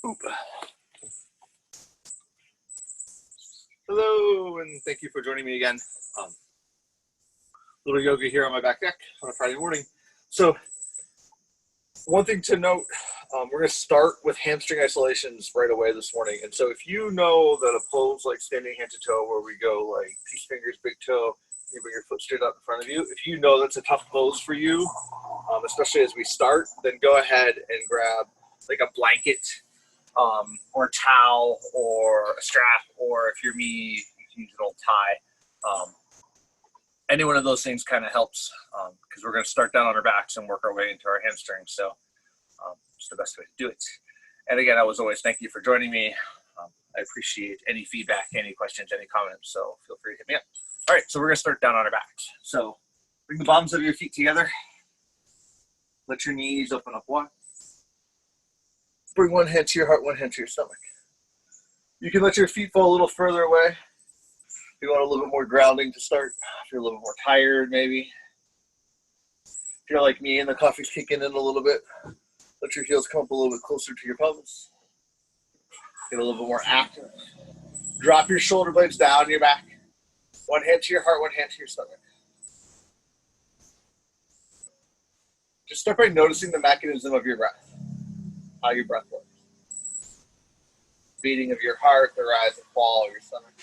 Oop. Hello, and thank you for joining me again. Little yoga here on my back deck on a Friday morning. So one thing to note, we're going to start with hamstring isolations right away this morning. And so if you know that a pose like standing hand to toe, where we go like peace fingers, big toe, you bring your foot straight out in front of you, if you know that's a tough pose for you, especially as we start, then go ahead and grab like a blanket or a towel or a strap, or if you're me, you can use an old tie. Any one of those things kind of helps, because we're going to start down on our backs and work our way into our hamstrings. So it's the best way to do it. And again, I was always thank you for joining me. I appreciate any feedback, any questions, any comments. So feel free to hit me up. All right, so we're going to start down on our backs. So bring the bottoms of your feet together. Let your knees open up wide. Bring one hand to your heart, one hand to your stomach. You can let your feet fall a little further away. If you want a little bit more grounding to start, if you're a little bit more tired maybe. If you're like me and the coffee's kicking in a little bit, let your heels come up a little bit closer to your pelvis. Get a little bit more active. Drop your shoulder blades down your back. One hand to your heart, one hand to your stomach. Just start by noticing the mechanism of your breath, how your breath works. Beating of your heart, the rise and fall of your stomach.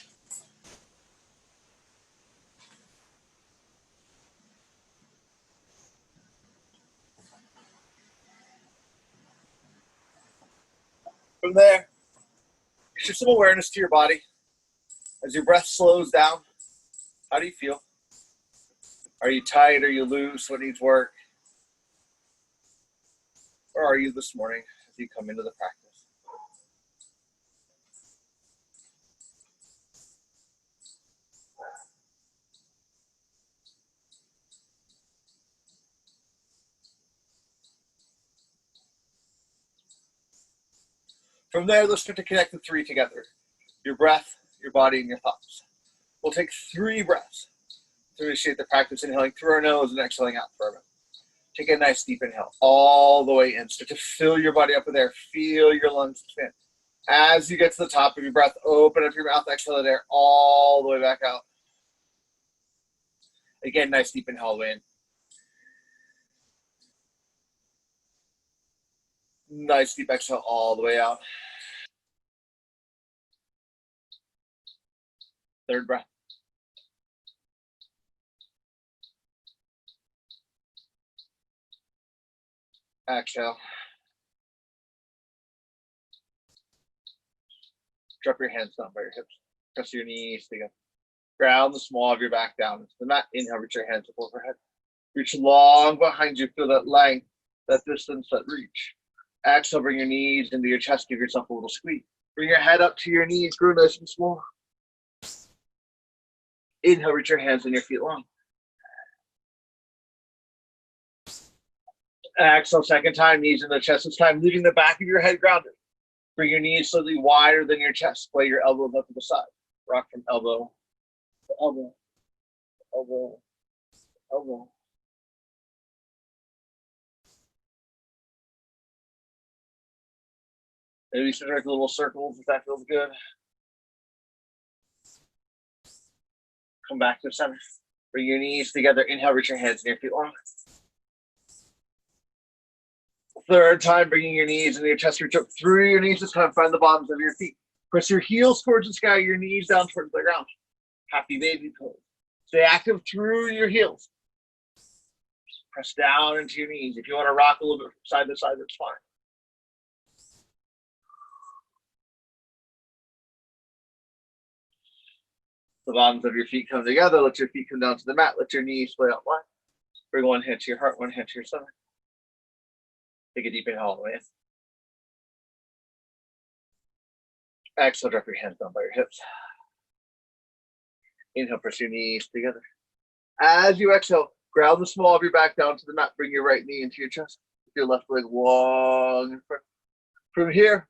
From there, shift some awareness to your body. As your breath slows down, how do you feel? Are you tight? Are you loose? What needs work? Or are you this morning as you come into the practice? From there, let's start to connect the three together. Your breath, your body, and your thoughts. We'll take 3 breaths to initiate the practice, inhaling through our nose and exhaling out through our mouth. Take a nice deep inhale all the way in. Start to fill your body up with air. Feel your lungs expand. As you get to the top of your breath, open up your mouth, exhale that air all the way back out. Again, nice deep inhale in. Nice deep exhale all the way out. Third breath. Exhale. Drop your hands down by your hips. Press your knees together. Ground the small of your back down into the mat. Inhale, reach your hands up overhead. Reach long behind you. Feel that length, that distance, that reach. Exhale, bring your knees into your chest. Give yourself a little squeeze. Bring your head up to your knees. Grow nice and small. Inhale, reach your hands and your feet long. Exhale, second time, knees in the chest. This time, leaving the back of your head grounded. Bring your knees slightly wider than your chest. Splay your elbows up to the side. Rock from elbow to elbow, elbow, elbow. Maybe start like little circles if that feels good. Come back to the center. Bring your knees together. Inhale, reach your hands and your feet long. Third time, bringing your knees into your chest. Reach up through your knees. This time, find the bottoms of your feet. Press your heels towards the sky, your knees down towards the ground. Happy baby pose. Stay active through your heels. Press down into your knees. If you want to rock a little bit from side to side, that's fine. The bottoms of your feet come together. Let your feet come down to the mat. Let your knees splay out wide. Bring one hand to your heart, one hand to your stomach. Take a deep inhale all the way in. Exhale, drop your hands down by your hips. Inhale, press your knees together. As you exhale, ground the small of your back down to the mat. Bring your right knee into your chest. Your left leg long in front. From here,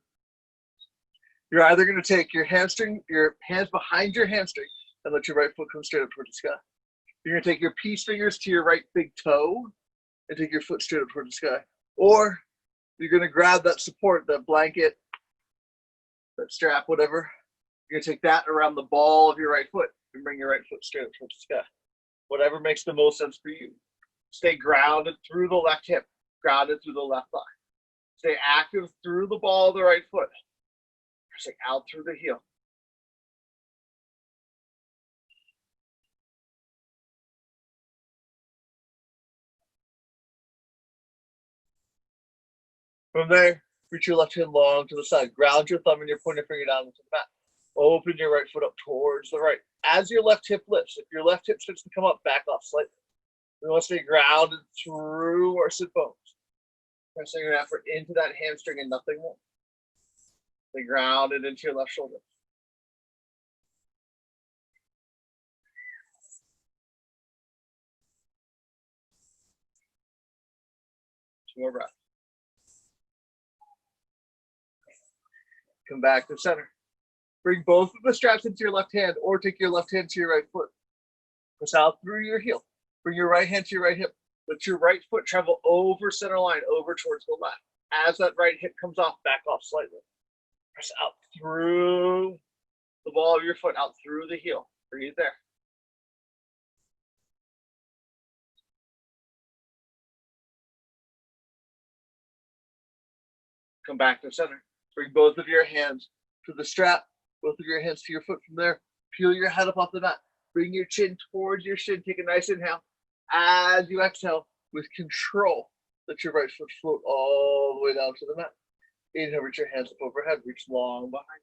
you're either going to take your hamstring, your hands behind your hamstring, and let your right foot come straight up towards the sky. You're going to take your peace fingers to your right big toe and take your foot straight up towards the sky. Or you're going to grab that support, that blanket, that strap, whatever. You're going to take that around the ball of your right foot and bring your right foot straight up towards the sky. Whatever makes the most sense for you. Stay grounded through the left hip, grounded through the left thigh. Stay active through the ball of the right foot. Pressing out through the heel. From there, reach your left hand long to the side. Ground your thumb and your pointer finger down into the mat. Open your right foot up towards the right. As your left hip lifts, if your left hip starts to come up, back off slightly. We want to stay grounded through our sit bones. Pressing your effort into that hamstring and nothing more. Stay grounded into your left shoulder. Two more breaths. Come back to center. Bring both of the straps into your left hand or take your left hand to your right foot. Press out through your heel. Bring your right hand to your right hip. Let your right foot travel over center line, over towards the left. As that right hip comes off, back off slightly. Press out through the ball of your foot, out through the heel. Breathe there. Come back to center. Bring both of your hands to the strap, both of your hands to your foot. From there, peel your head up off the mat. Bring your chin towards your shin. Take a nice inhale. As you exhale, with control, let your right foot float all the way down to the mat. Inhale, reach your hands up overhead. Reach long behind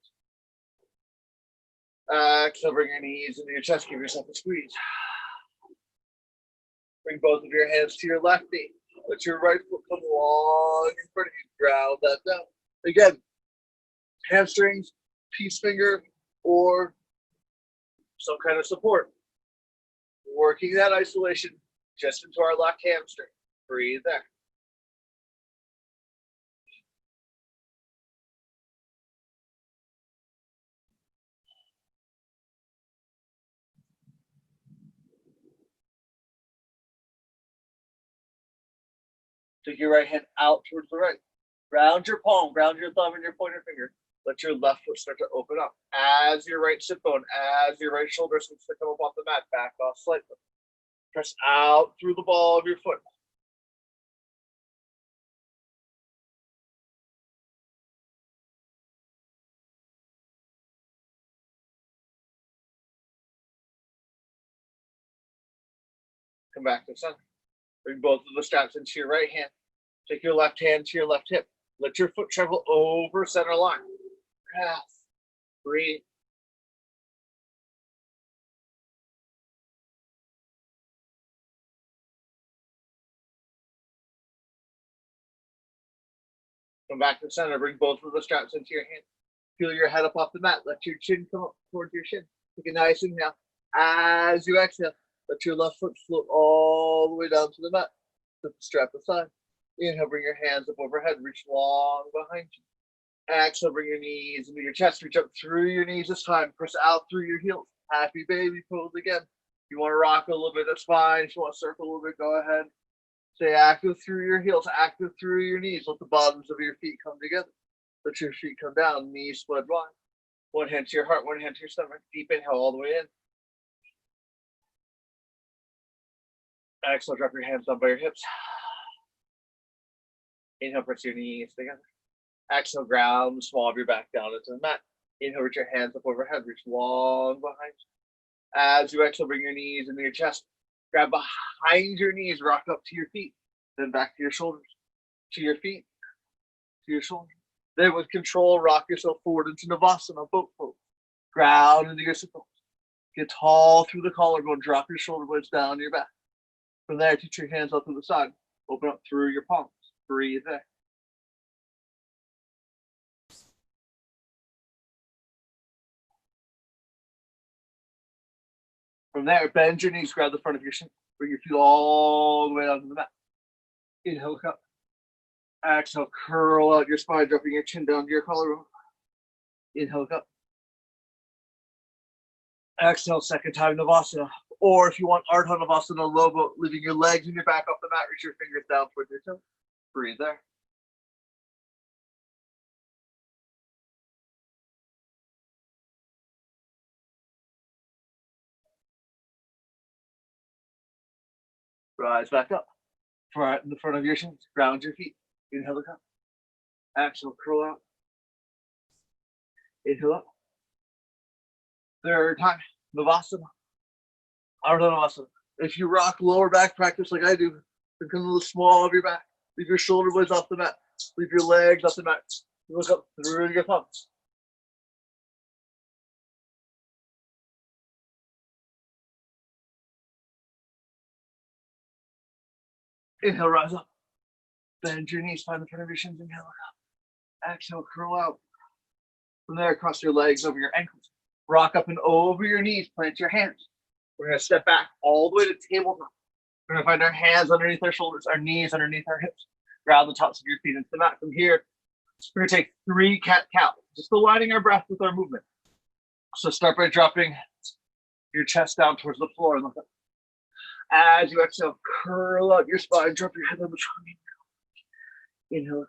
you. Exhale, bring your knees into your chest. Give yourself a squeeze. Bring both of your hands to your left knee. Let your right foot come long in front of you. Ground that down. Again, hamstrings, peace finger, or some kind of support. Working that isolation just into our left hamstring. Breathe there. Take your right hand out towards the right. Ground your palm, ground your thumb and your pointer finger. Let your left foot start to open up. As your right sit bone, as your right shoulder starts to come up off the mat, back off slightly. Press out through the ball of your foot. Come back to center. Bring both of the straps into your right hand. Take your left hand to your left hip. Let your foot travel over center line. Breath. Breathe. Come back to center. Bring both of the straps into your hand. Peel your head up off the mat. Let your chin come up towards your shin. Take a nice inhale. As you exhale, let your left foot float all the way down to the mat. Put the strap aside. Inhale, bring your hands up overhead. Reach long behind you. Exhale, bring your knees into your chest. Reach up through your knees this time. Press out through your heels. Happy baby pose again. If you want to rock a little bit, that's fine. If you want to circle a little bit, go ahead. Stay active through your heels, active through your knees. Let the bottoms of your feet come together. Let your feet come down, knees spread wide. One hand to your heart, one hand to your stomach. Deep inhale all the way in. Exhale, drop your hands down by your hips. Inhale, press your knees together. Exhale, ground the small of your back down into the mat. Inhale, reach your hands up overhead. Reach long behind you. As you exhale, bring your knees into your chest. Grab behind your knees, rock up to your feet. Then back to your shoulders. To your feet. To your shoulders. Then with control, rock yourself forward into Navasana, boat pose. Ground into your sit bones. Get tall through the collarbone. Drop your shoulder blades down your back. From there, teach your hands up to the side. Open up through your palms. Breathe there. From there, bend your knees, grab the front of your shin. Bring your feet all the way down to the mat. Inhale, look up. Exhale, curl out your spine, dropping your chin down to your collarbone. Inhale, look up. Exhale, second time Navasana. Or if you want Ardha Navasana, low boat, leaving your legs and your back off the mat, reach your fingers down towards your toes. Breathe there. Rise back up. Right in the front of your shins. Ground your feet. Inhale to come. Exhale, curl out. Inhale up. Third time. Navasana. Ardha Navasana. If you rock lower back practice like I do, become a little small of your back. Leave your shoulder blades off the mat. Leave your legs off the mat. Look up through your thumbs. Inhale, rise up. Bend your knees, find the front of your shins. Inhale up. Exhale, curl out. From there, cross your legs over your ankles. Rock up and over your knees. Plant your hands. We're going to step back all the way to tabletop. We're going to find our hands underneath our shoulders, our knees underneath our hips. Ground the tops of your feet into the mat. From here, we're going to take 3 cat-cow, just aligning our breath with our movement. So start by dropping your chest down towards the floor and look up. As you exhale, curl out your spine, drop your head on the trunk. Inhale.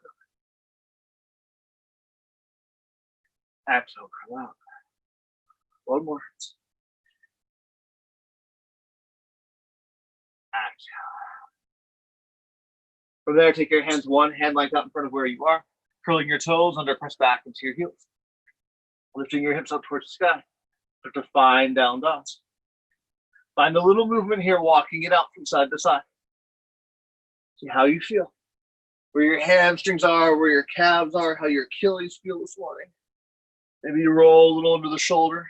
Exhale, curl out. One more. Exhale. From there, take your hands one hand length out in front of where you are, curling your toes under, press back into your heels. Lifting your hips up towards the sky. Start to find down dog. Find a little movement here, walking it out from side to side. See how you feel. Where your hamstrings are, where your calves are, how your Achilles feel this morning. Maybe you roll a little under the shoulder.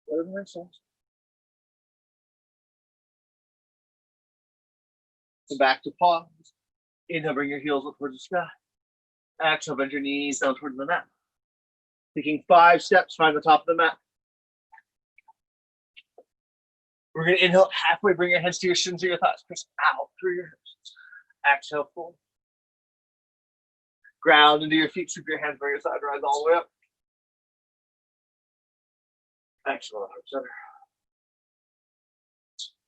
Whatever makes sense. So back to pause. Inhale, bring your heels up towards the sky. Exhale, bend your knees down towards the mat. Taking 5 steps, find the top of the mat. We're going to inhale halfway, bring your hands to your shins or your thighs. Press out through your hips. Exhale, fold. Ground into your feet, sweep your hands by your side, rise all the way up. Exhale, heart center.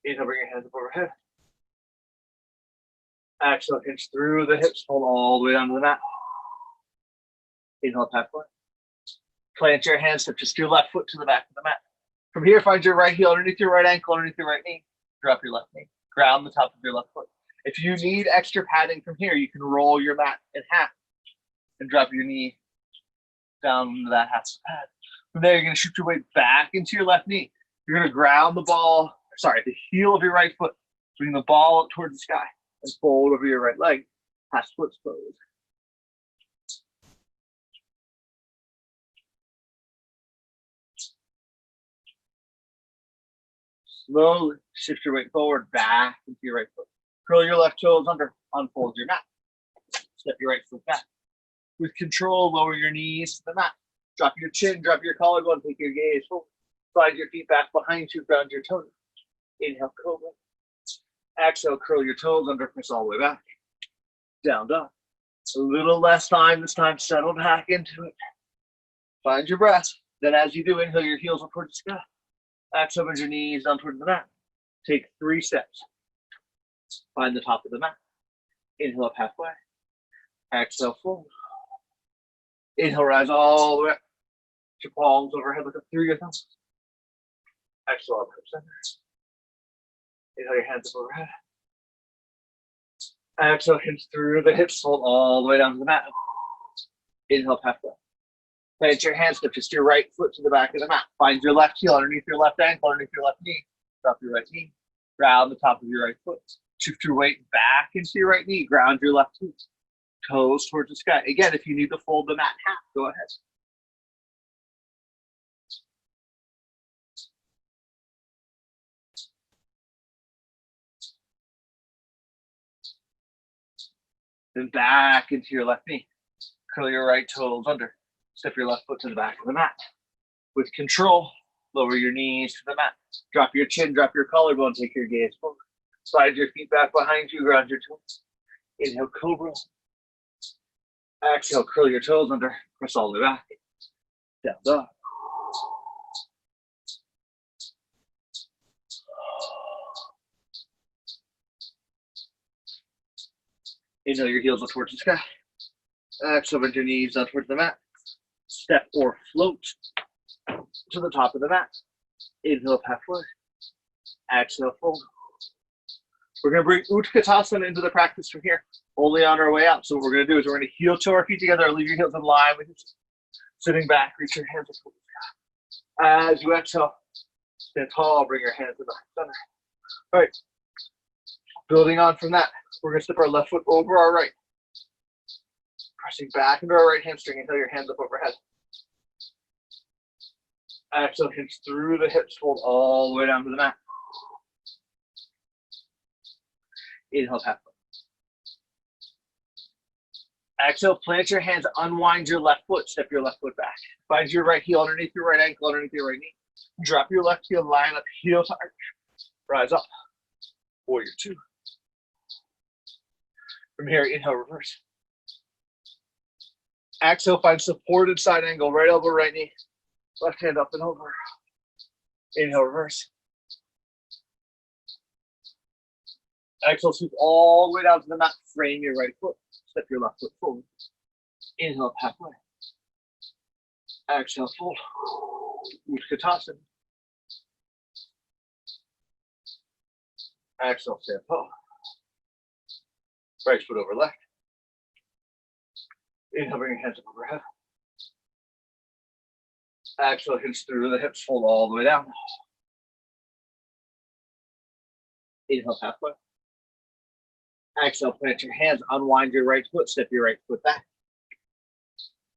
Inhale, bring your hands up overhead. Exhale, hinge through the hips, hold all the way down to the mat. Inhale, halfway. Plant your hands, step just your left foot to the back of the mat. From here, find your right heel underneath your right ankle, underneath your right knee. Drop your left knee. Ground the top of your left foot. If you need extra padding from here, you can roll your mat in half and drop your knee down into that half pad. From there, you're going to shoot your weight back into your left knee. You're going to ground the the heel of your right foot. Bring the ball up towards the sky and fold over your right leg. Half split pose. Slowly shift your weight forward, back into your right foot. Curl your left toes under, unfold your mat. Step your right foot back. With control, lower your knees to the mat. Drop your chin, drop your collarbone, take your gaze forward. Slide your feet back behind you, ground your toes. Inhale, cobra. Exhale, curl your toes under, press all the way back. Down dog. A little less time this time, settle back into it. Find your breath. Then as you do, inhale your heels up towards the sky. Exhale, bend your knees down towards the mat. Take 3 steps. Find the top of the mat. Inhale up halfway. Exhale, fold. Inhale, rise all the way up. Put your palms overhead, look up through your thumbs. Exhale, up center. Inhale your hands up overhead. Exhale, hinge through the hips, hold all the way down to the mat. Inhale, halfway. Plant your hands, step just your right foot to the back of the mat. Find your left heel underneath your left ankle, underneath your left knee. Drop your right knee. Ground the top of your right foot. Shift your weight back into your right knee. Ground your left foot. Toes towards the sky. Again, if you need to fold the mat half, go ahead. Then back into your left knee. Curl your right toes under. Step your left foot to the back of the mat. With control, lower your knees to the mat. Drop your chin, drop your collarbone, take your gaze forward. Slide your feet back behind you, ground your toes. Inhale, cobra. Exhale, curl your toes under, press all the way back. Down dog. Inhale your heels up towards the sky. Exhale, bend your knees down towards the mat. Step or float to the top of the mat. Inhale up halfway. Exhale, fold. We're going to bring Utkatasana into the practice from here, only on our way out. So what we're going to do is we're going to heel toe our feet together, leave your heels in line with you. Sitting back, reach your hands up towards the sky. As you exhale, stand tall, bring your hands to the center. All right. Building on from that, we're going to step our left foot over our right. Pressing back into our right hamstring until your hands up overhead. Exhale, hinge through the hips, fold all the way down to the mat. Inhale, halfway. Exhale, plant your hands, unwind your left foot, step your left foot back. Find your right heel underneath your right ankle, underneath your right knee. Drop your left heel, line up, heel to arch. Rise up. Warrior two. From here, inhale, reverse. Exhale, find supported side angle, right elbow, right knee. Left hand up and over. Inhale, reverse. Exhale, sweep all the way down to the mat. Frame your right foot. Step your left foot forward. Inhale, up halfway. Exhale, fold. Utkatasana. Exhale, stand tall. Right foot over left. Inhale, bring your hands up overhead. Exhale, hinge through the hips, fold all the way down. Inhale, halfway. Exhale, plant your hands, unwind your right foot, step your right foot back.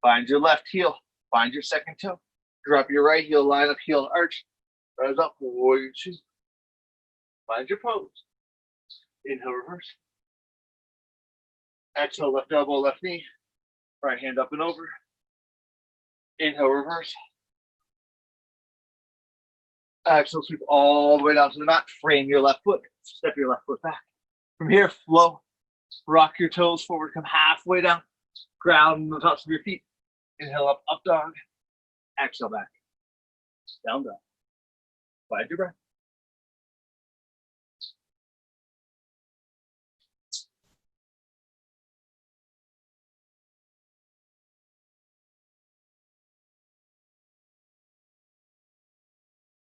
Find your left heel, find your second toe. Drop your right heel, line up, heel, arch. Rise up, warrior two. Find your pose. Inhale, reverse. Exhale, left elbow, left knee. Right hand up and over. Inhale, reverse. Exhale, sweep all the way down to the mat. Frame your left foot. Step your left foot back. From here, flow. Rock your toes forward. Come halfway down. Ground the tops of your feet. Inhale up, up dog. Exhale back. Down dog. Find your breath.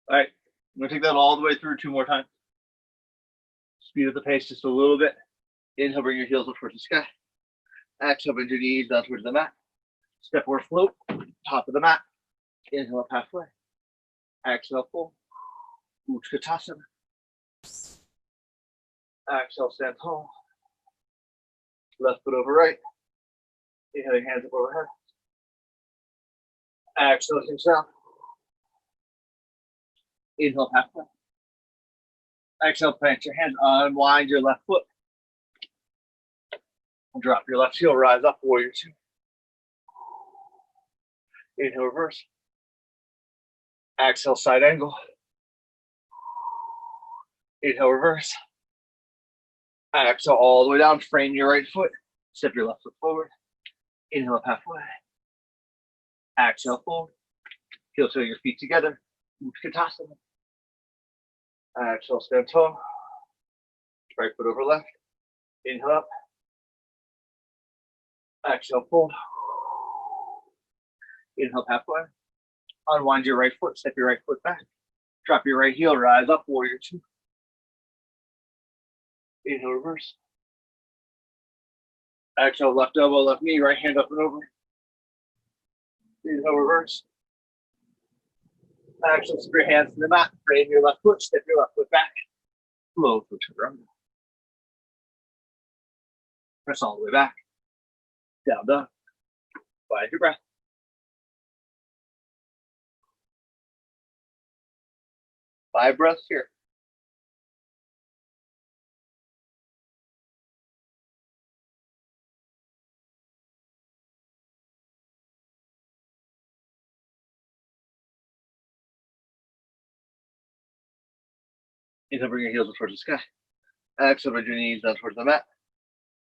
All right, I'm going to take that all the way through 2 more times. Speed up the pace just a little bit. Inhale, bring your heels up towards the sky. Exhale, bend your knees down towards the mat. Step or float, top of the mat. Inhale up halfway. Exhale, full. Utkatasana. Exhale, stand tall. Left foot over right. Inhale, hands up overhead. Exhale, hinge down. Inhale, halfway. Exhale, plant your hands, unwind your left foot. Drop your left heel, rise up, warrior two. Inhale, reverse. Exhale, side angle. Inhale, reverse. Exhale, all the way down, frame your right foot. Step your left foot forward. Inhale up halfway. Exhale, fold. Heel toe your feet together. Utkatasana. Exhale, stand tall. Right foot over left. Inhale up. Exhale, fold. Inhale, halfway. Unwind your right foot. Step your right foot back. Drop your right heel. Rise up, warrior two. Inhale, reverse. Exhale, left elbow, left knee. Right hand up and over. Inhale, reverse. Exhale, step your hands to the mat. Frame your left foot. Step your left foot back. Flow foot to ground. Press all the way back. Down dog. Find your breath. Five breaths here. Inhale, bring your heels up towards the sky. Exhale, bring your knees down towards the mat.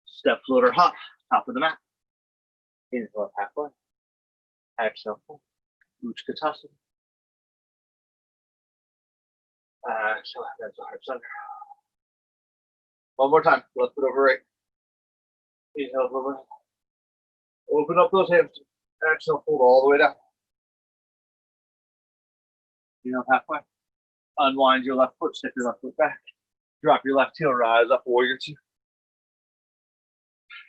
Step, float, or hop, top of the mat. Inhale up halfway. Exhale, full. Utkatasana. Exhale, hands to heart center. One more time. Left foot over right. Inhale, over. Open up those hips. Exhale, fold all the way down. Inhale, halfway. Unwind your left foot, step your left foot back. Drop your left heel, rise up, warrior two.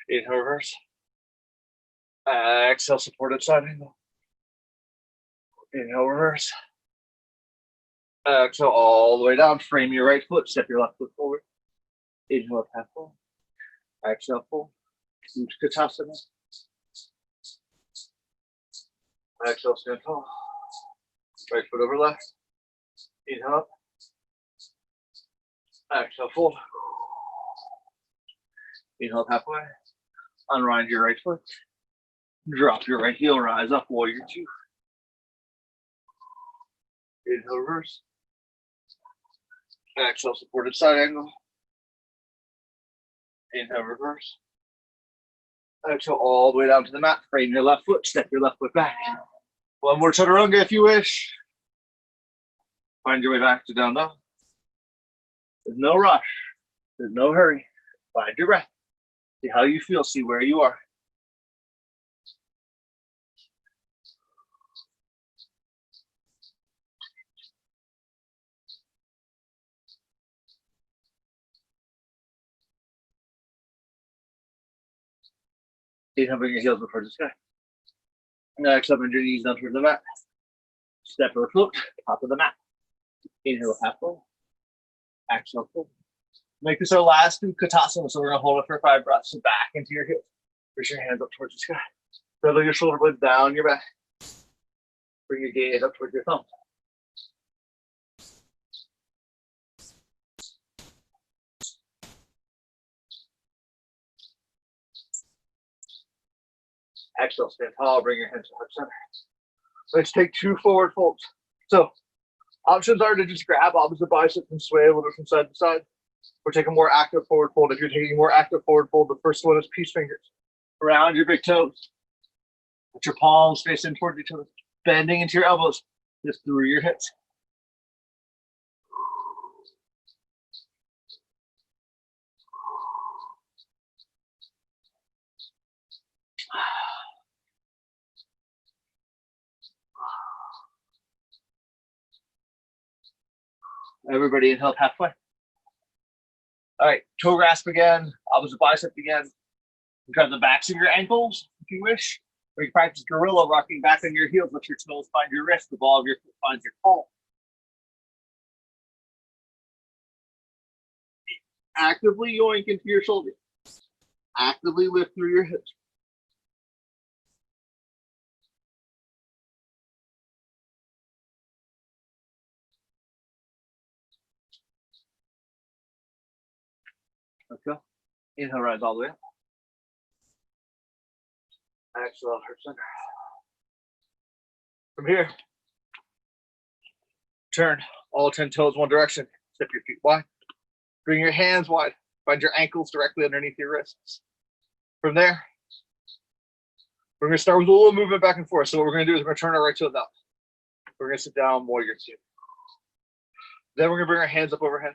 Inhale, reverse. Exhale, supported side angle. Inhale, reverse. Exhale, all the way down. Frame your right foot, step your left foot forward. Inhale, up half fold. Exhale, fold. Utkatasana. Exhale, stand tall. Right foot over left. Inhale up. Exhale, fold. Inhale, halfway. Unwind your right foot. Drop your right heel, rise up, warrior two. Inhale, reverse. Exhale, supported side angle. Inhale, reverse. Exhale, all the way down to the mat. Frame your left foot, step your left foot back. One more chaturanga if you wish. Find your way back to down dog. There's no rush. There's no hurry. Find your breath. See how you feel. See where you are. Inhale, bring your heels towards the sky. Exhale, bend your knees down towards the mat. Step or float, top of the mat. Inhale, halfway. Exhale, fold. Make this our last Utkatasana, so we're going to hold it for 5 breaths. So back into your hips. Push your hands up towards the sky. Feather your shoulder blades down your back. Bring your gaze up towards your thumb. Exhale, stand tall. Bring your hands to heart center. Let's take 2 forward folds. So options are to just grab opposite biceps and sway a little bit from side to side, or take a more active forward fold. If you're taking a more active forward fold, the first one is peace fingers. Around your big toes. Put your palms facing towards each other. Bending into your elbows, just through your hips. Everybody inhale halfway. All right, toe grasp again, opposite bicep again. Grab the backs of your ankles if you wish. Or you practice gorilla, rocking back on your heels, let your toes find your wrist, the ball of your foot finds your palm. Actively yoink into your shoulder. Actively lift through your hips. Let's go. Inhale, rise all the way up. Exhale, heart center. From here, turn all 10 toes one direction. Step your feet wide. Bring your hands wide. Find your ankles directly underneath your wrists. From there, we're going to start with a little movement back and forth. So what we're going to do is we're going to turn our right toes out. We're going to sit down, warrior two. Then we're going to bring our hands up overhead.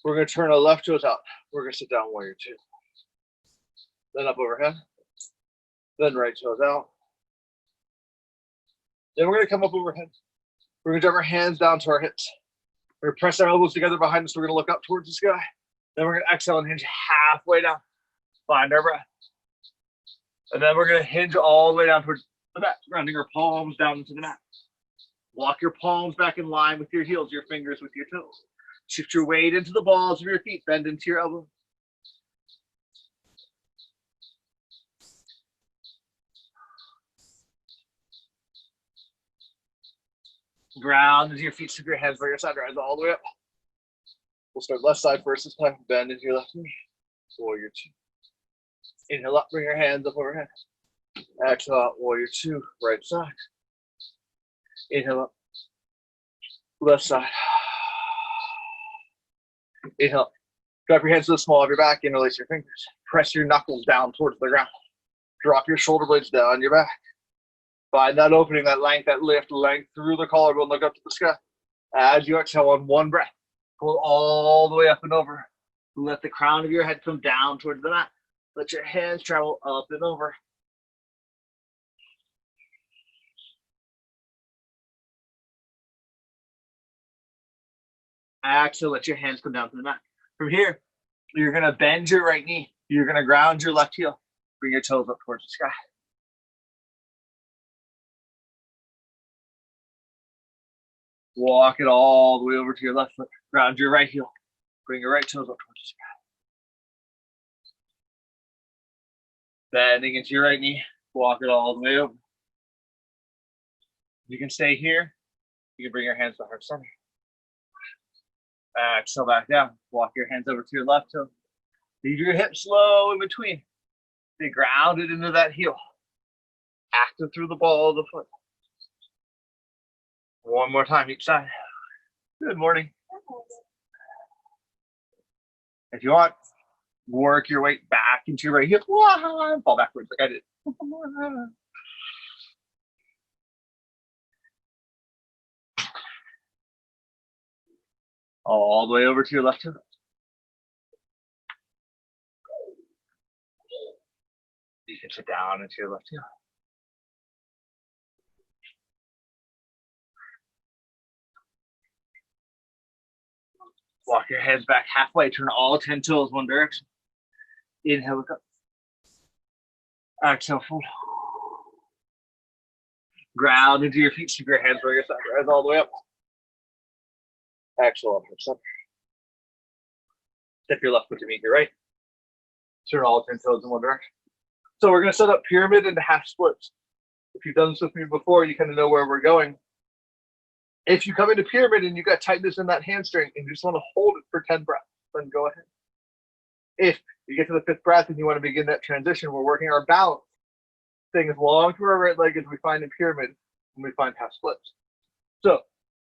We're going to turn our left toes out. We're going to sit down, warrior two. Then up overhead. Then right toes out. Then we're going to come up overhead. We're going to drop our hands down to our hips. We're going to press our elbows together behind us. We're going to look up towards the sky. Then we're going to exhale and hinge halfway down. Find our breath. And then we're going to hinge all the way down towards the mat, grounding our palms down into the mat. Walk your palms back in line with your heels, your fingers with your toes. Shift your weight into the balls of your feet. Bend into your elbows. Ground into your feet. Shift your hands by your side. Rise all the way up. We'll start left side first this time. Bend into your left knee. Warrior two. Inhale up. Bring your hands up overhead. Exhale out. Warrior two. Right side. Inhale up. Left side. Inhale. Drop your hands to the small of your back. Interlace your fingers. Press your knuckles down towards the ground. Drop your shoulder blades down your back. Find that opening, that length, that lift, length through the collarbone. Look up to the sky. As you exhale on one breath, pull all the way up and over. Let the crown of your head come down towards the mat. Let your hands travel up and over. Exhale, let your hands come down to the mat. From here, you're going to bend your right knee. You're going to ground your left heel. Bring your toes up towards the sky. Walk it all the way over to your left foot. Ground your right heel. Bring your right toes up towards the sky. Bending into your right knee. Walk it all the way over. You can stay here. You can bring your hands to heart center. Exhale back down. Walk your hands over to your left toe. Leave your hips low in between. Stay grounded into that heel. Active through the ball of the foot. One more time each side. Good morning. If you want, work your weight back into your right heel. Fall backwards like I did. All the way over to your left toe. You can sit down into your left heel. Walk your hands back halfway. Turn all 10 toes one direction. Inhale, look up. Exhale, fold. Ground into your feet. Keep your hands where your side. Rise all the way up. Exhale, up, center. Step your left foot to meet your right. Turn all 10 toes in one direction. So we're going to set up pyramid into half splits. If you've done this with me before, you kind of know where we're going. If you come into pyramid and you got tightness in that hamstring and you just want to hold it for 10 breaths, then go ahead. If you get to the 5th breath and you want to begin that transition, we're working our balance. Staying as long through our right leg as we find in pyramid when we find half splits. So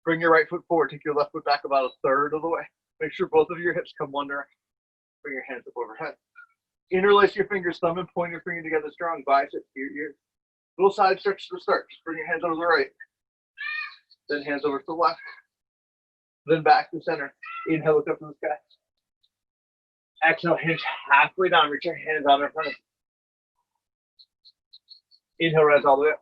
bring your right foot forward, take your left foot back about 1/3 of the way. Make sure both of your hips come one direction. Bring your hands up overhead. Interlace your fingers, thumb and pointer finger together strong, biceps to your ears. Little side stretch to start. Just bring your hands over to the right. Then hands over to the left. Then back to center. Inhale, look up to the sky. Exhale, hinge halfway down. Reach your hands out in front of you. Inhale, rise all the way up.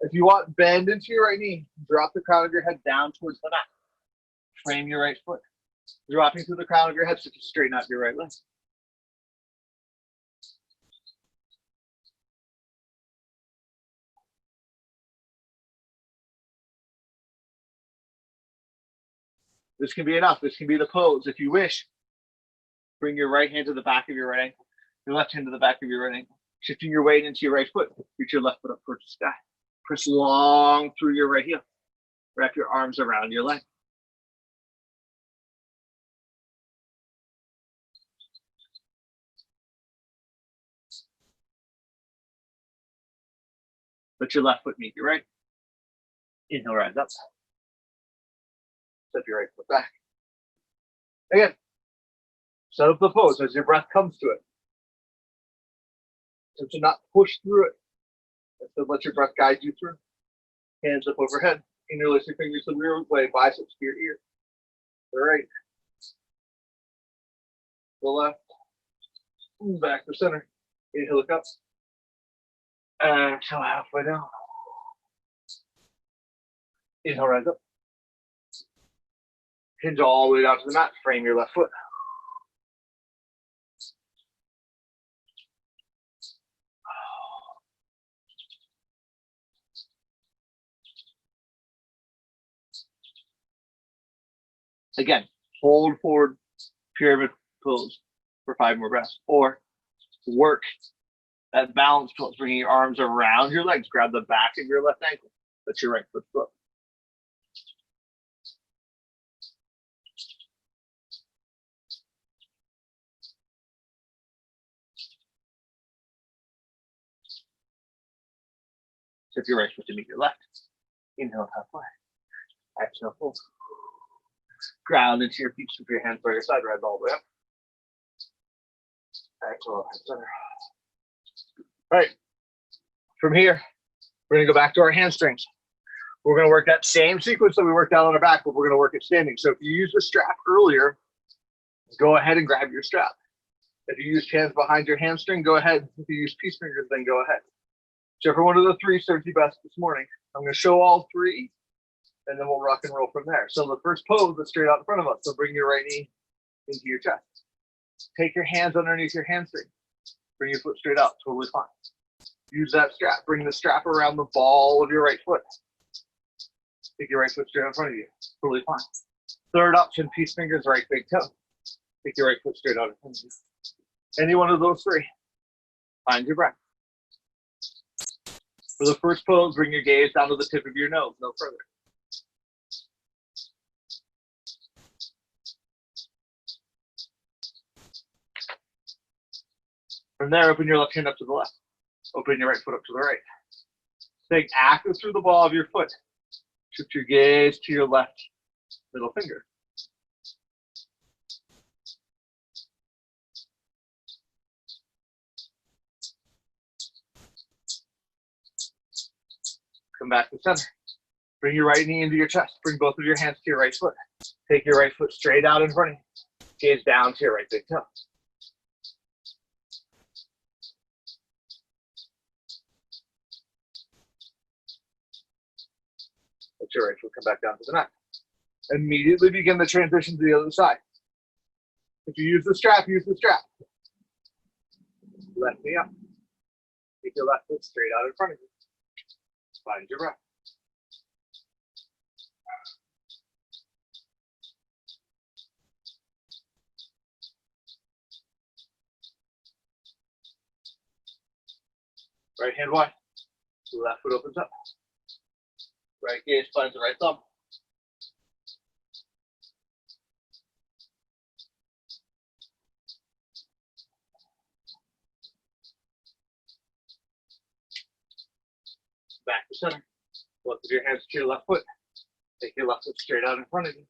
If you want, bend into your right knee. Drop the crown of your head down towards the mat. Frame your right foot. Dropping through the crown of your head so to straighten out your right leg. This can be enough. This can be the pose. If you wish, bring your right hand to the back of your right ankle, your left hand to the back of your right ankle. Shifting your weight into your right foot. Reach your left foot up towards the sky. Press long through your right heel. Wrap your arms around your leg. Let your left foot meet your right. Inhale, rise up. Step your right foot back. Again, set up the pose as your breath comes to it. So to not push through it. Instead, let your breath guide you through. Hands up overhead. Interlace your fingers the rear way, biceps to your ear. The right. The left. Back to center. Inhale, look up. Exhale, halfway down. Inhale, rise up. Hinge all the way down to the mat. Frame your left foot. Again, hold forward pyramid pose for 5 more breaths. Or work that balance pose, bringing your arms around your legs. Grab the back of your left ankle. Let your right foot float. Shift your right foot to meet your left. Inhale, halfway. Exhale, fold. Ground into your feet. Keep your hands by your side. Rise all the way up. Exhale, center. All right. From here, we're going to go back to our hamstrings. We're going to work that same sequence that we worked out on our back, but we're going to work it standing. So if you used the strap earlier, go ahead and grab your strap. If you use hands behind your hamstring, go ahead. If you use peace fingers, then go ahead. Whichever one of the three serves you best this morning. I'm going to show all three, and then we'll rock and roll from there. So the first pose is straight out in front of us. So bring your right knee into your chest. Take your hands underneath your hamstring. Bring your foot straight out. Totally fine. Use that strap. Bring the strap around the ball of your right foot. Take your right foot straight out in front of you. Totally fine. Third option, peace fingers, right big toe. Take your right foot straight out in front of you. Any one of those three. Find your breath. For the first pose, bring your gaze down to the tip of your nose, no further. From there, open your left hand up to the left. Open your right foot up to the right. Stay active through the ball of your foot. Shift your gaze to your left middle finger. Come back to center. Bring your right knee into your chest. Bring both of your hands to your right foot. Take your right foot straight out in front of you. Gaze down to your right big toe. Let your right foot come back down to the mat. Immediately begin the transition to the other side. If you use the strap, use the strap. Left knee up. Take your left foot straight out in front of you. Find your breath. Right hand wide. Left foot opens up. Right gaze finds the right thumb. Back to center. Both of your hands to your left foot. Take your left foot straight out in front of you.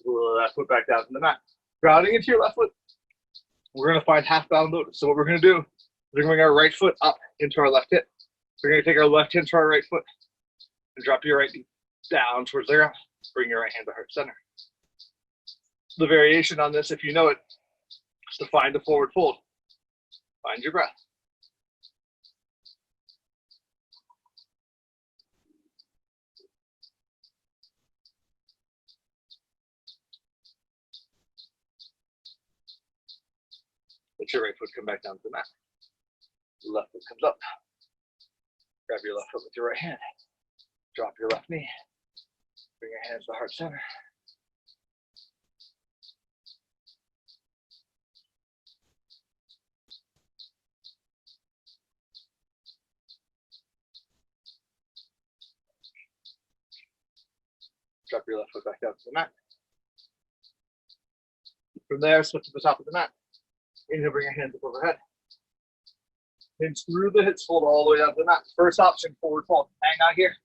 Left foot back down to the mat. Grounding into your left foot. We're going to find half bound lotus. So what we're going to do is we're going to bring our right foot up into our left hip. We're going to take our left hand to our right foot and drop your right knee down towards the ground. Bring your right hand to heart center. The variation on this, if you know it, is to find a forward fold. Find your breath. Let your right foot come back down to the mat. Left foot comes up. Grab your left foot with your right hand. Drop your left knee. Bring your hands to heart center. Drop your left foot back down to the mat. From there, switch to the top of the mat. Inhale, bring your hands up overhead. Hinge through the hips, fold all the way down to the mat. First option, forward fold. Hang on here.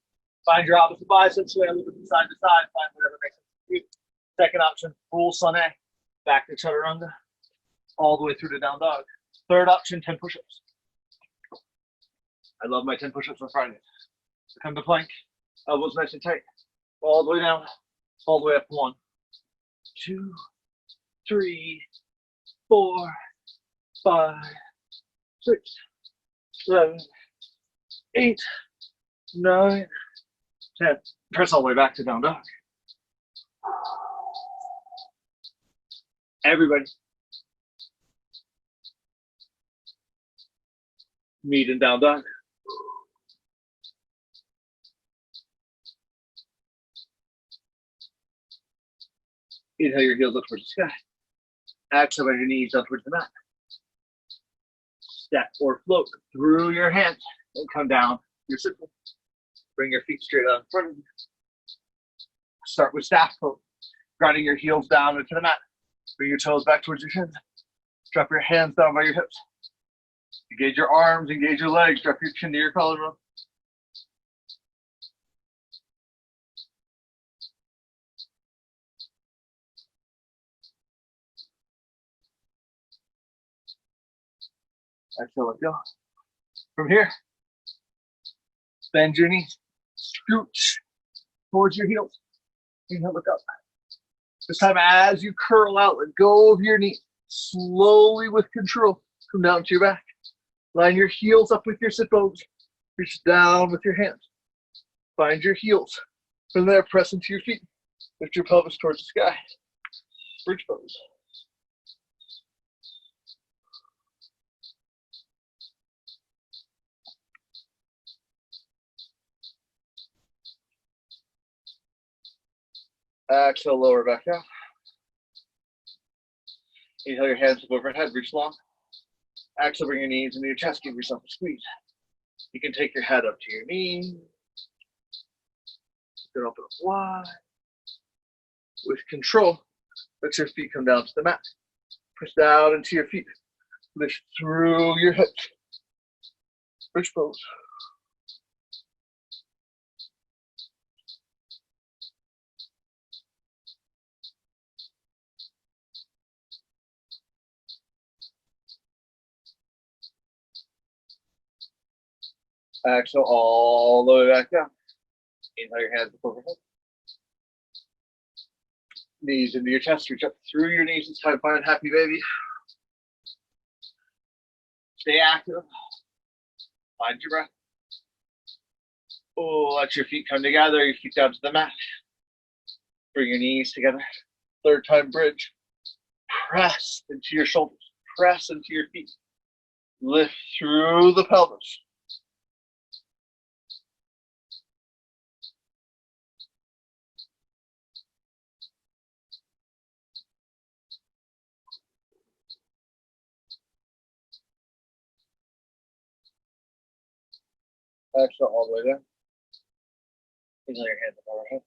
Find your opposite bicep, sway a little bit from side to side. Find whatever makes sense for you. Second option, full sunny. Back to chaturanga. All the way through to down dog. Third option, 10 push-ups. I love my 10 push-ups on Friday. So come to plank. Elbows nice and tight. All the way down. All the way up. 1, 2, 3, 4, 5, 6, 7, 8, 9, 10. Press all the way back to down dog. Everybody. Meet in down dog. Inhale your heels up towards the sky. Exhale on your knees down towards the mat. Step or float through your hands and come down your circle. Bring your feet straight out in front of you. Start with staff pose. Grounding your heels down into the mat. Bring your toes back towards your shins. Drop your hands down by your hips. Engage your arms, engage your legs. Drop your chin to your collarbone. Exhale, let go. From here, Bend your knees. Scooch towards your heels. Inhale, look up. This time, as you curl out, let go of your knee. Slowly, with control, come down to your back. Line your heels up with your sit bones. Reach down with your hands. Find your heels. From there, press into your feet. Lift your pelvis towards the sky. Bridge pose. Exhale, lower back down. Inhale your hands up overhead, reach long. Exhale, bring your knees into your chest, give yourself a squeeze. You can take your head up to your knees. Then open up wide. With control, let your feet come down to the mat. Push down into your feet. Lift through your hips. Bridge pose. Exhale all the way back down. Inhale your hands up overhead. Knees into your chest. Reach up through your knees. It's time to find happy baby. Stay active. Find your breath. Oh, let your feet come together. Your feet down to the mat. Bring your knees together. Third time bridge. Press into your shoulders. Press into your feet. Lift through the pelvis. Exhale all the way down. Inhale your hands up overhead.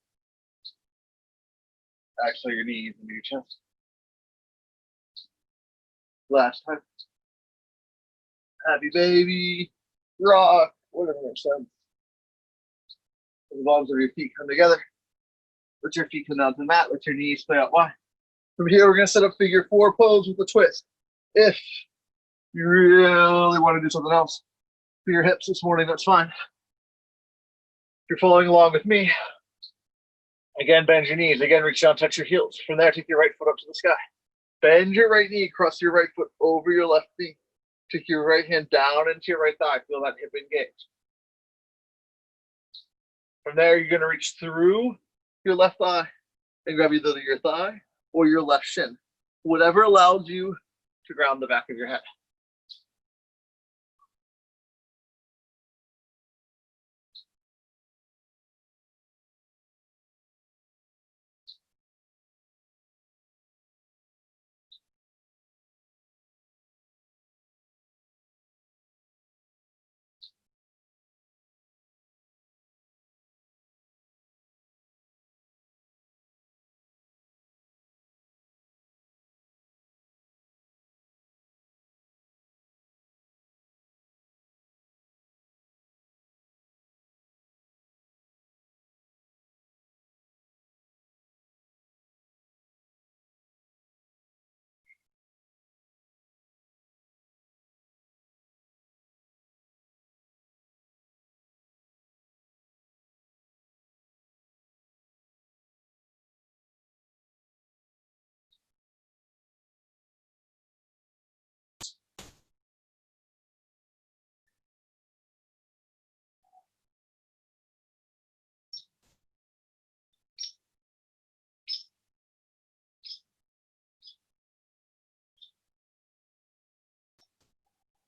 Exhale your knees into your chest. Last time. Happy baby. Rock. Whatever makes sense. As long as your feet come together. Let your feet come down to the mat. Let your knees stay out wide. From here, we're going to set up figure four pose with a twist. If you really want to do something else for your hips this morning, that's fine. If you're following along with me, again, bend your knees. Again, reach down, touch your heels. From there, take your right foot up to the sky. Bend your right knee, cross your right foot over your left knee. Take your right hand down into your right thigh. Feel that hip engage. From there, you're going to reach through your left thigh and grab either your thigh or your left shin. Whatever allows you to ground the back of your head.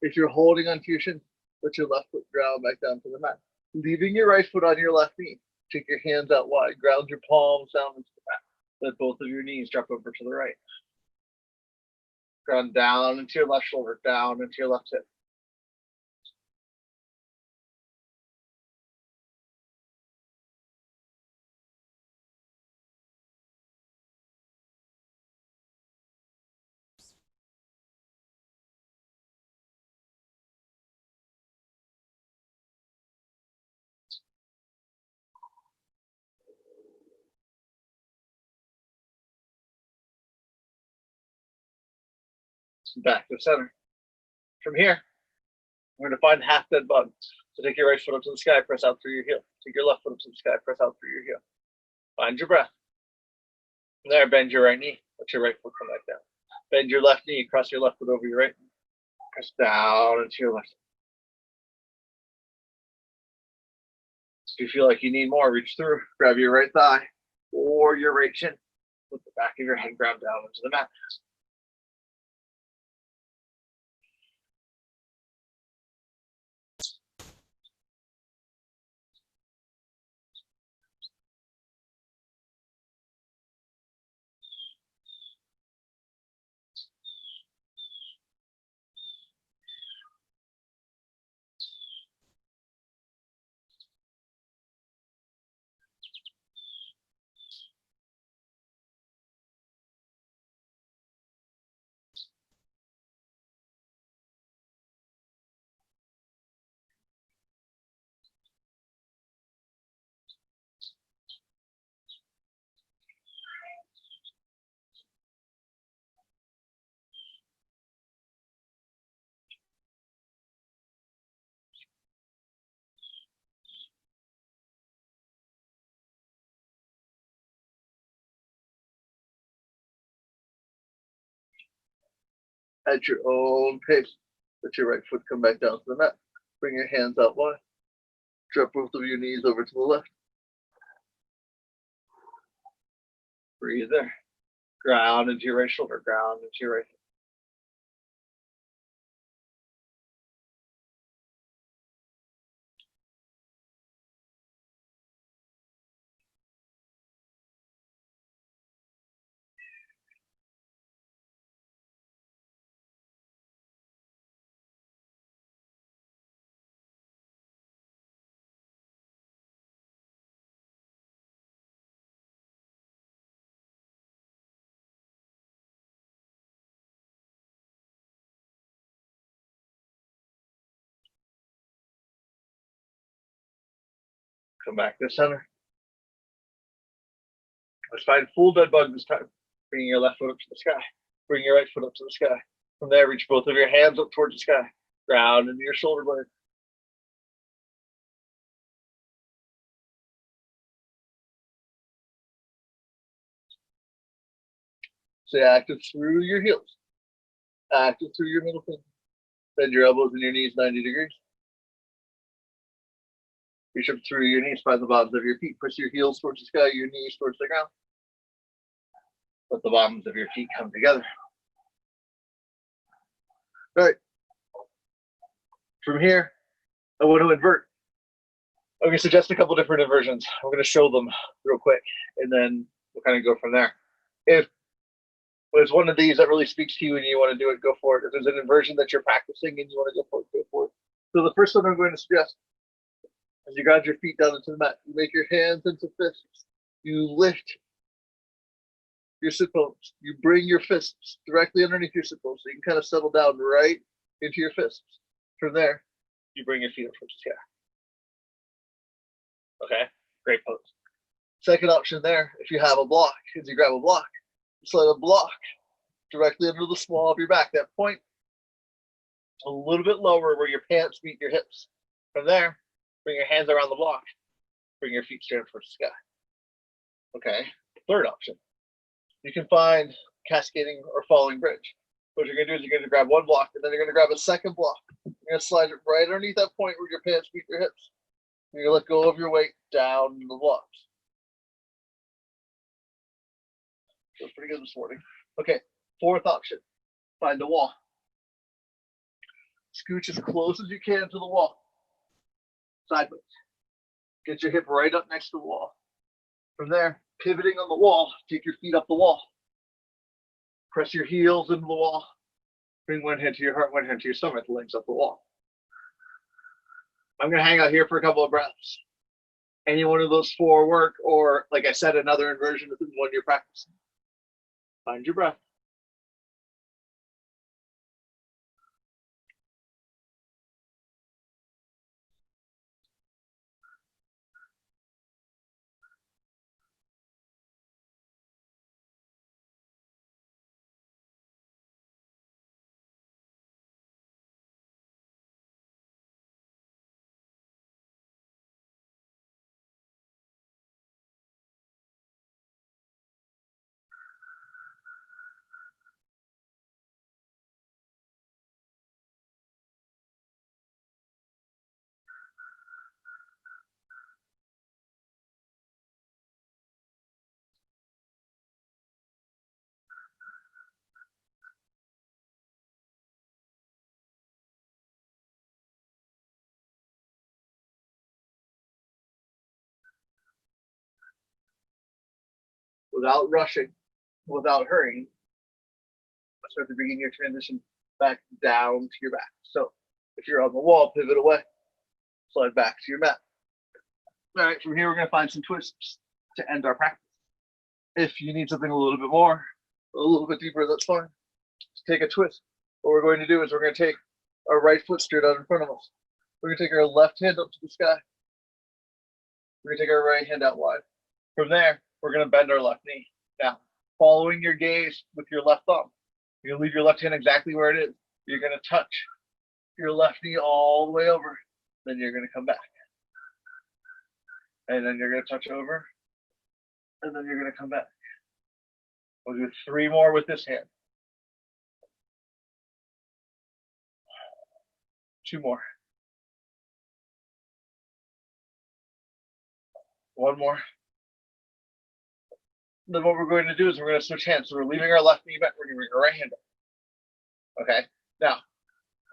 If you're holding onto your shin, let your left foot ground back down to the mat. Leaving your right foot on your left knee. Take your hands out wide. Ground your palms down into the mat. Let both of your knees drop over to the right. Ground down into your left shoulder, down into your left hip. Back to center. From here, we're going to find half dead bug. So take your right foot up to the sky, press out through your heel. Take your left foot up to the sky, press out through your heel. Find your breath. From there, bend your right knee. Let your right foot come back down. Bend your left knee, cross your left foot over your right. Press down into your left. If you feel like you need more, reach through, grab your right thigh or your right shin. Put the back of your head ground down into the mat. At your own pace, let your right foot come back down to the mat. Bring your hands out wide. Drop both of your knees over to the left. Breathe there. Ground into your right shoulder, ground into your right hip. Come back to center. Let's find full dead bug this time. Bringing your left foot up to the sky. Bring your right foot up to the sky. From there, reach both of your hands up towards the sky. Ground into your shoulder blade. Stay active through your heels. Active through your middle finger. Bend your elbows and your knees 90 degrees. Reach up through your knees, find the bottoms of your feet. Push your heels towards the sky, your knees towards the ground. Let the bottoms of your feet come together. All right. From here, I want to invert. I'm going to suggest a couple different inversions. I'm going to show them real quick, and then we'll kind of go from there. If there's one of these that really speaks to you and you want to do it, go for it. If there's an inversion that you're practicing and you want to go for it, go for it. So the first one I'm going to suggest, as you ground your feet down into the mat, you make your hands into fists. You lift your sit bones. You bring your fists directly underneath your sit bones so you can kind of settle down right into your fists. From there, you bring your feet up towards the sky. Okay, great pose. Second option there, if you have a block, is you grab a block, slide a block directly under the small of your back. That point a little bit lower where your pants meet your hips. From there, bring your hands around the block. Bring your feet straight up towards the sky. Okay, third option. You can find cascading or falling bridge. What you're going to do is you're going to grab one block, and then you're going to grab a second block. You're going to slide it right underneath that point where your pants meet your hips. You're going to let go of your weight down the blocks. Feels pretty good this morning. Okay, fourth option. Find a wall. Scooch as close as you can to the wall. Sideways. Get your hip right up next to the wall. From there, pivoting on the wall, take your feet up the wall. Press your heels into the wall. Bring one hand to your heart, one hand to your stomach, legs up the wall. I'm going to hang out here for a couple of breaths. Any one of those four work, or like I said, another inversion within one you're practicing. Find your breath. without rushing, without hurrying. Start to begin your transition back down to your back. So if you're on the wall, pivot away, slide back to your mat. All right, from here, we're going to find some twists to end our practice. If you need something a little bit more, a little bit deeper, that's fine. Just take a twist. What we're going to do is we're going to take our right foot straight out in front of us. We're going to take our left hand up to the sky. We're going to take our right hand out wide. From there, we're going to bend our left knee. Now, following your gaze with your left thumb, you're going to leave your left hand exactly where it is. You're going to touch your left knee all the way over. Then you're going to come back. And then you're going to touch over. And then you're going to come back. We'll do 3 more with this hand. 2 more. 1 more. Then what we're going to do is we're going to switch hands. So we're leaving our left knee back. We're going to bring our right hand up. Okay. Now,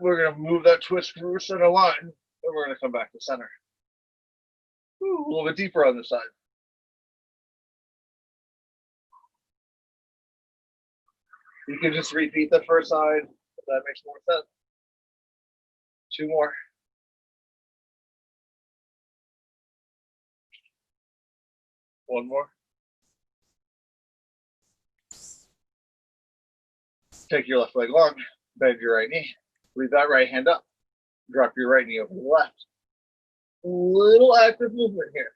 we're going to move that twist through center line. And we're going to come back to center. Ooh, a little bit deeper on this side. You can just repeat the first side if that makes more sense. 2 more. 1 more. Take your left leg long, bend your right knee. Leave that right hand up. Drop your right knee over the left. Little active movement here.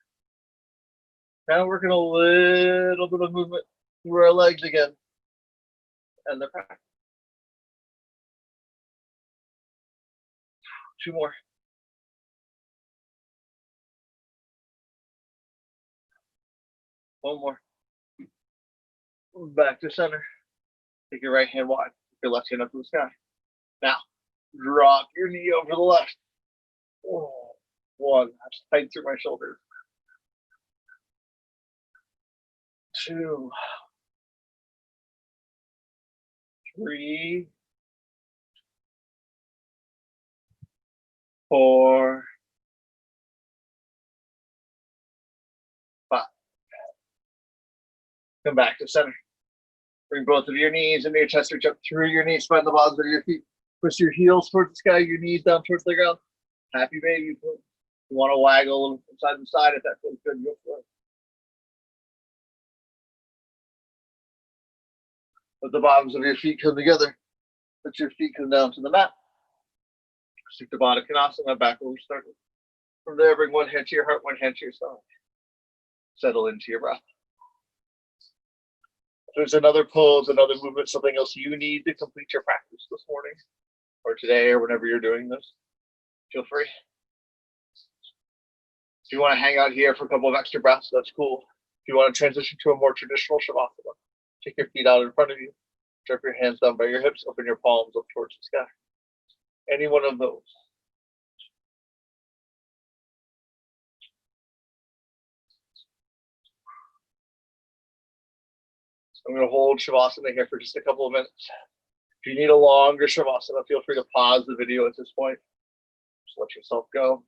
Now working a little bit of movement through our legs again. And the back. 2 more. 1 more. Back to center. Take your right hand wide. Your left hand up to the sky. Now, drop your knee over the left. Oh, 1. That's tight through my shoulders. 2. 3. 4. 5. Come back to center. Bring both of your knees into your chest, reach up through your knees, spread the bottoms of your feet. Push your heels towards the sky, your knees down towards the ground. Happy baby. You want to waggle a little from side to side if that feels good. Go for it. Let the bottoms of your feet come together. Let your feet come down to the mat. Stick the Baddha Konasana back where we started. From there, bring 1 hand to your heart, 1 hand to your stomach. Settle into your breath. If there's another pose, another movement, something else you need to complete your practice this morning or today or whenever you're doing this, feel free. If you want to hang out here for a couple of extra breaths, that's cool. If you want to transition to a more traditional Shavasana, take your feet out in front of you, drop your hands down by your hips, open your palms up towards the sky. Any one of those. I'm going to hold Shavasana here for just a couple of minutes. If you need a longer Shavasana, feel free to pause the video at this point. Just let yourself go.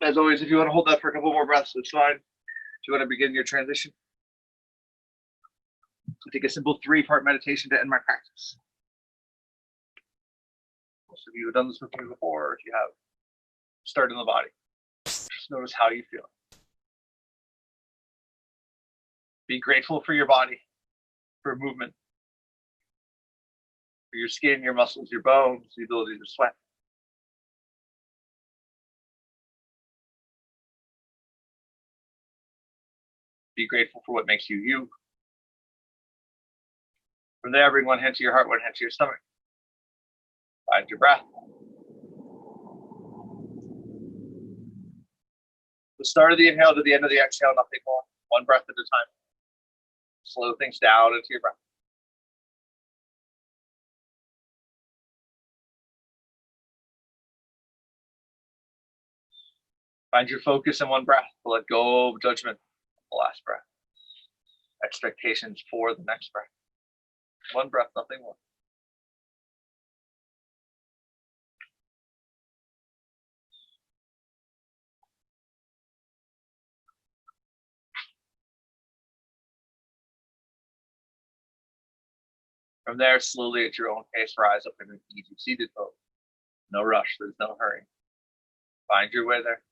As always, if you want to hold that for a couple more breaths, it's fine. If you want to begin your transition, I'll take a simple 3-part meditation to end my practice. Most of you have done this with me before. If you have, start in the body. Just notice how you feel. Be grateful for your body, for movement, for your skin, your muscles, your bones, the ability to sweat. Be grateful for what makes you you. From there, bring one hand to your heart, one hand to your stomach. Find your breath. The start of the inhale to the end of the exhale, nothing more. One breath at a time. Slow things down into your breath. Find your focus in one breath. Let go of judgment. The last breath. Expectations for the next breath. One breath, nothing more. From there, slowly at your own pace, rise up in an easy seated pose. No rush, there's no hurry. Find your way there.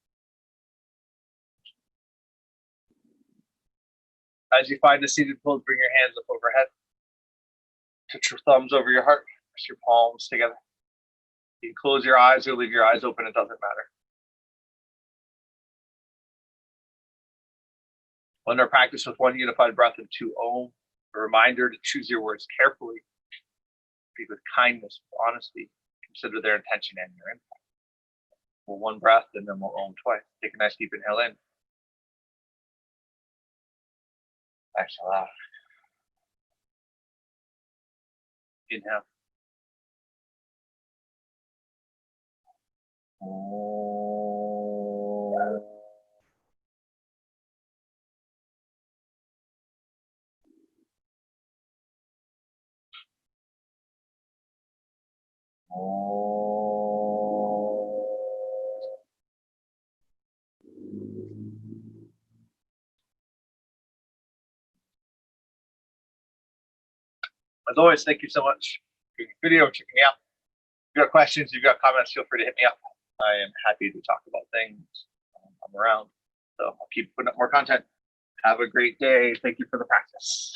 As you find the seated pose, bring your hands up overhead. Touch your thumbs over your heart. Press your palms together. You can close your eyes or leave your eyes open, it doesn't matter. When our practice with one unified breath and 2 Om, a reminder to choose your words carefully. Speak with kindness, with honesty. Consider their intention and your impact. We'll one breath and then we'll Om twice. Take a nice deep inhale in. Exhale out. Inhale. As always, thank you so much for your video, checking me out. If you've got questions, if you've got comments, feel free to hit me up. I am happy to talk about things. I'm around, so I'll keep putting up more content. Have a great day. Thank you for the practice.